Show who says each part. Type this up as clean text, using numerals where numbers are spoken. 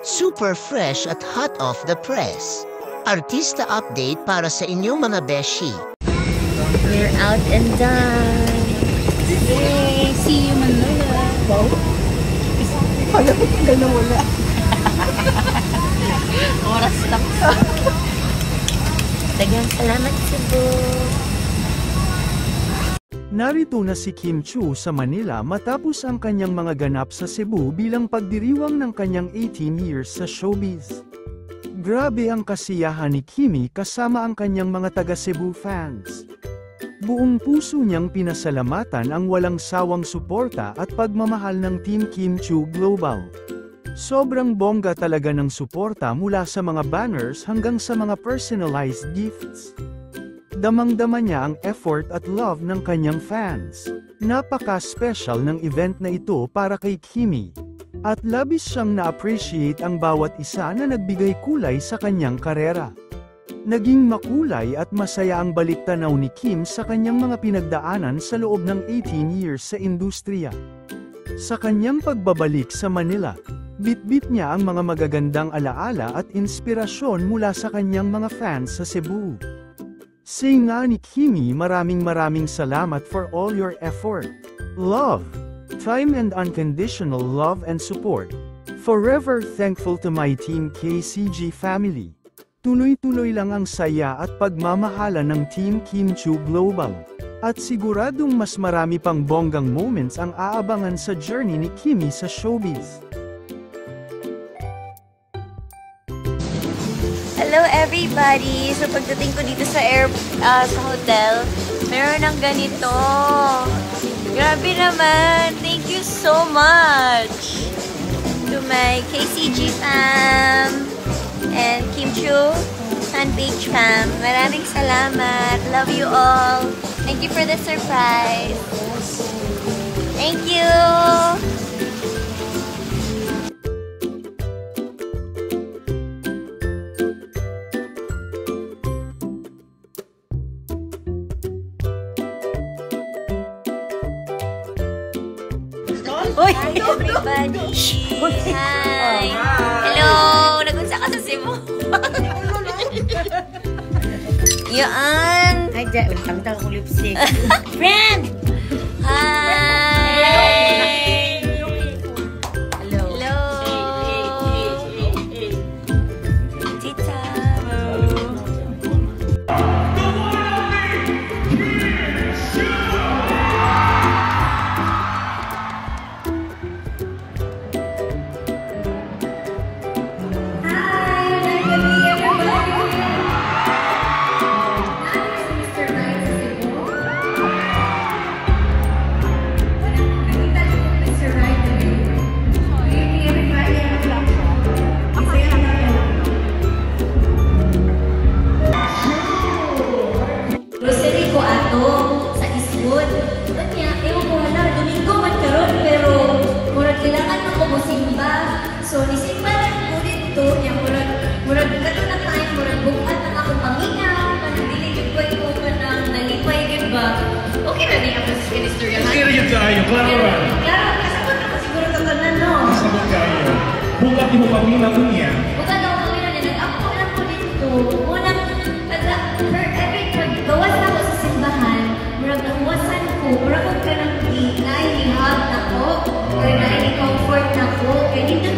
Speaker 1: Super fresh at hot off the press. Artista update para sa inyong mga beshi.
Speaker 2: We're out and done. Yay! See you, Manila.
Speaker 3: Wow. Kala ko tagal na wala.
Speaker 2: Oras lang. Dagang salamat, Cebu.
Speaker 4: Narito na si Kim Chiu sa Manila matapos ang kanyang mga ganap sa Cebu bilang pagdiriwang ng kanyang 18 years sa showbiz. Grabe ang kasiyahan ni Kimi kasama ang kanyang mga taga-Cebu fans. Buong puso niyang pinasalamatan ang walang sawang suporta at pagmamahal ng Team Kim Chiu Global. Sobrang bongga talaga ng suporta mula sa mga banners hanggang sa mga personalized gifts. Damang-dama niya ang effort at love ng kanyang fans. Napaka-special ng event na ito para kay Kimi. At labis siyang na-appreciate ang bawat isa na nagbigay kulay sa kanyang karera. Naging makulay at masaya ang baliktanaw ni Kim sa kanyang mga pinagdaanan sa loob ng 18 years sa industriya. Sa kanyang pagbabalik sa Manila, bitbit niya ang mga magagandang alaala at inspirasyon mula sa kanyang mga fans sa Cebu. Say nga ni Kimi, maraming salamat for all your effort, love, time and unconditional love and support. Forever thankful to my Team KCG family. Tuloy-tuloy lang ang saya at pagmamahala ng Team Kim Chiu Global. At siguradong mas marami pang bonggang moments ang aabangan sa journey ni Kimi sa showbiz.
Speaker 2: Hello everybody! So pagdating ko dito sa sa hotel, meron ng ganito. Grabe naman! Thank you so much to my KCG fam and Kim Chiu fanpage fam. Maraming salamat. Love you all. Thank you for the surprise. Thank you! Hi everybody! Hi! Hello! Nagunsa ka sa Cebu? Yaan!
Speaker 3: Ay, dyan. Tang-tang ko lipstick.
Speaker 2: Friend! Hi! Hello! Hello! Tita!
Speaker 5: Grocery ko ato sa Eastwood. Kanya, ewan ko hala, Domingo man karon pero murag kailangan na ko musimba. So, nisimba lang ko dito. Yung murag kato na time, murag bukat na akong paminaw. Panagdiligid ko ka ng nalipay, diba? Okay na niya kasi sa istorya.
Speaker 6: Okay na yun tayo, klaro ba?
Speaker 5: Klaro, kasabot ako siguro katanan, no?
Speaker 6: Kasabot kayo. Bukat di mo paminaw ko niya.
Speaker 5: Bukan ako paminaw niya. Ako lang ko dito. Unang, gawas na ko sa simbahan, murag nahuwasan ko, murag ka ng inay, hihab na ko, or na comfort na ko, kaya dito